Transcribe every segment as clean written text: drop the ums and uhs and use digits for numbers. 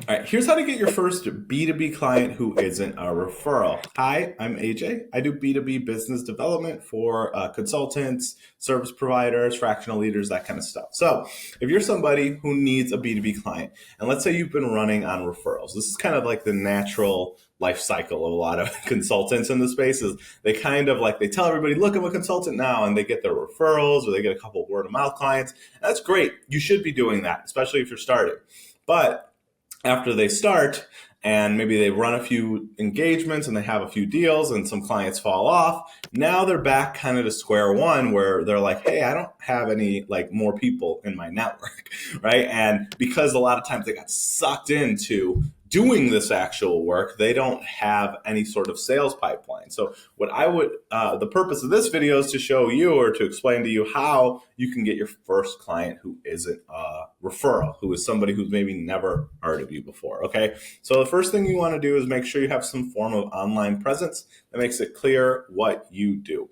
All right, here's how to get your first B2B client who isn't a referral. Hi, I'm AJ. I do B2B business development for consultants, service providers, fractional leaders, that kind of stuff. So, if you're somebody who needs a B2B client, and let's say you've been running on referrals, this is kind of like the natural life cycle of a lot of consultants in the space is they kind of like they tell everybody, look, I'm a consultant now, and they get their referrals or they get a couple of word of mouth clients. That's great. You should be doing that, especially if you're starting. But after they start and maybe they run a few engagements and they have a few deals and some clients fall off, now they're back kind of to square one where they're like, hey, I don't have any like more people in my network, right? And because a lot of times they got sucked into doing this actual work, they don't have any sort of sales pipeline. So what I would, the purpose of this video is to show you or to explain to you how you can get your first client who isn't a referral, who is somebody who's maybe never heard of you before. Okay. So the first thing you want to do is make sure you have some form of online presence that makes it clear what you do.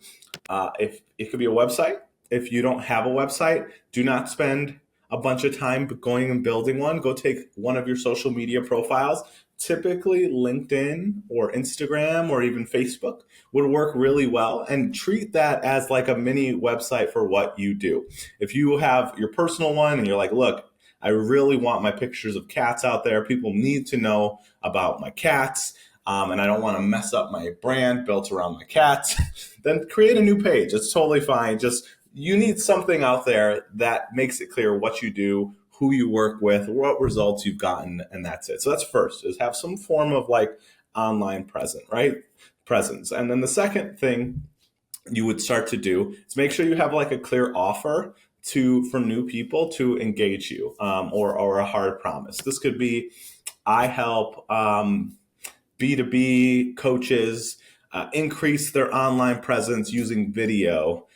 If it could be a website. If you don't have a website, do not spend a bunch of time going and building one. Go take one of your social media profiles. Typically, LinkedIn or Instagram or even Facebook would work really well, and treat that as like a mini website for what you do. If you have your personal one and you're like, look, I really want my pictures of cats out there. People need to know about my cats. And I don't want to mess up my brand built around my cats, then create a new page. It's totally fine. Just you need something out there that makes it clear what you do, who you work with, what results you've gotten, and that's it. So that's first, is have some form of like online presence. And then the second thing you would start to do is make sure you have like a clear offer to for new people to engage you, or a hard promise. This could be, I help B2B coaches increase their online presence using video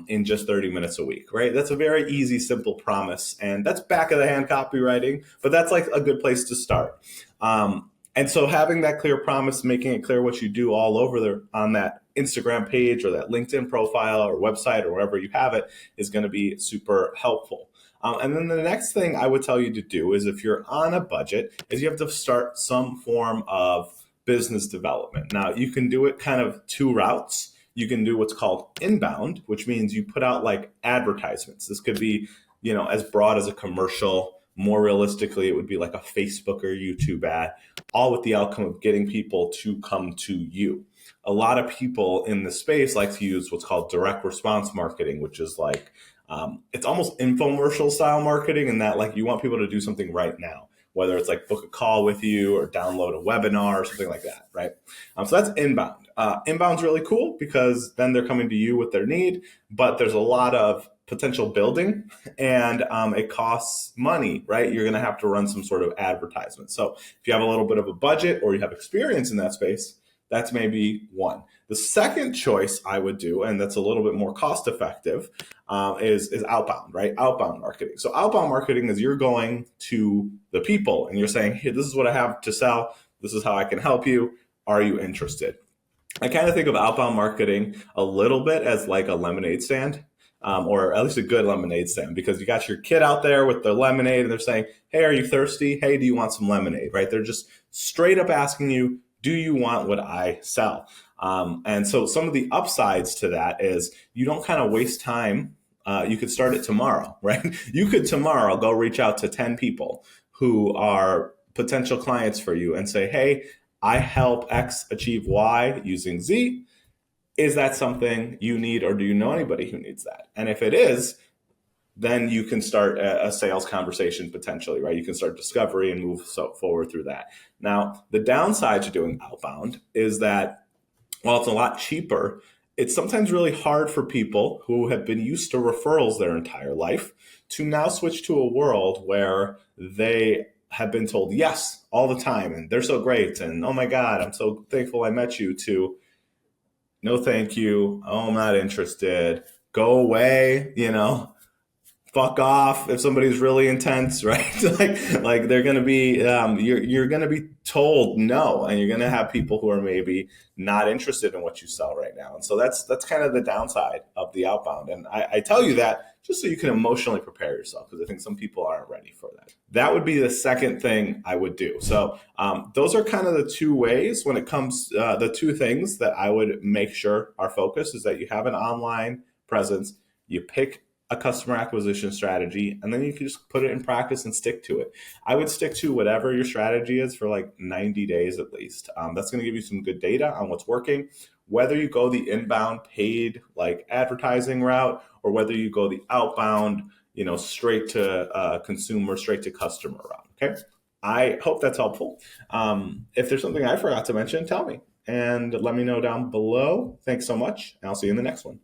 in just 30 minutes a week, right? That's a very easy, simple promise. And that's back of the hand copywriting, but that's like a good place to start. And so having that clear promise, making it clear what you do all over there on that Instagram page or that LinkedIn profile or website or wherever you have it is going to be super helpful. And then the next thing I would tell you to do is if you're on a budget is you have to start some form of business development. Now you can do it kind of two routes. You can do what's called inbound, which means you put out like advertisements. This could be, as broad as a commercial. More realistically, it would be like a Facebook or YouTube ad, all with the outcome of getting people to come to you. A lot of people in the space like to use what's called direct response marketing, which is like, it's almost infomercial style marketing in that like you want people to do something right now, whether it's like book a call with you or download a webinar or something like that, right? So that's inbound. Inbound's really cool because then they're coming to you with their need, but there's a lot of potential building and it costs money, right? You're going to have to run some sort of advertisement. So if you have a little bit of a budget or you have experience in that space, that's maybe one. The second choice I would do, and that's a little bit more cost effective, is outbound, right? Outbound marketing. So outbound marketing is you're going to the people and you're saying, hey, this is what I have to sell. This is how I can help you. Are you interested? I kind of think of outbound marketing a little bit as like a lemonade stand, or at least a good lemonade stand, because you got your kid out there with their lemonade and they're saying, hey, are you thirsty? Hey, do you want some lemonade, right? They're just straight up asking you, do you want what I sell? And so some of the upsides to that is you don't kind of waste time. You could start it tomorrow, right? You could tomorrow go reach out to 10 people who are potential clients for you and say, hey, I help X achieve Y using Z. Is that something you need, or do you know anybody who needs that? And if it is, then you can start a sales conversation potentially, right? You can start discovery and move forward through that. Now, the downside to doing outbound is that while it's a lot cheaper, it's sometimes really hard for people who have been used to referrals their entire life to now switch to a world where they have been told yes all the time and they're so great and oh my God, I'm so thankful I met you, to no thank you, oh I'm not interested, go away, fuck off if somebody's really intense, right? Like they're gonna be you're gonna be told no, and you're gonna have people who are maybe not interested in what you sell right now. And so that's kind of the downside of the outbound. And I tell you that just so you can emotionally prepare yourself, because I think some people aren't ready for that. That would be the second thing I would do. So those are kind of the two ways when it comes the two things that I would make sure our focus is that you have an online presence, you pick a customer acquisition strategy, and then you can just put it in practice and stick to it. I would stick to whatever your strategy is for like 90 days at least. That's going to give you some good data on what's working, whether you go the inbound paid like advertising route, or whether you go the outbound, straight to consumer, straight to customer route. Okay. I hope that's helpful. If there's something I forgot to mention, tell me and let me know down below. Thanks so much. And I'll see you in the next one.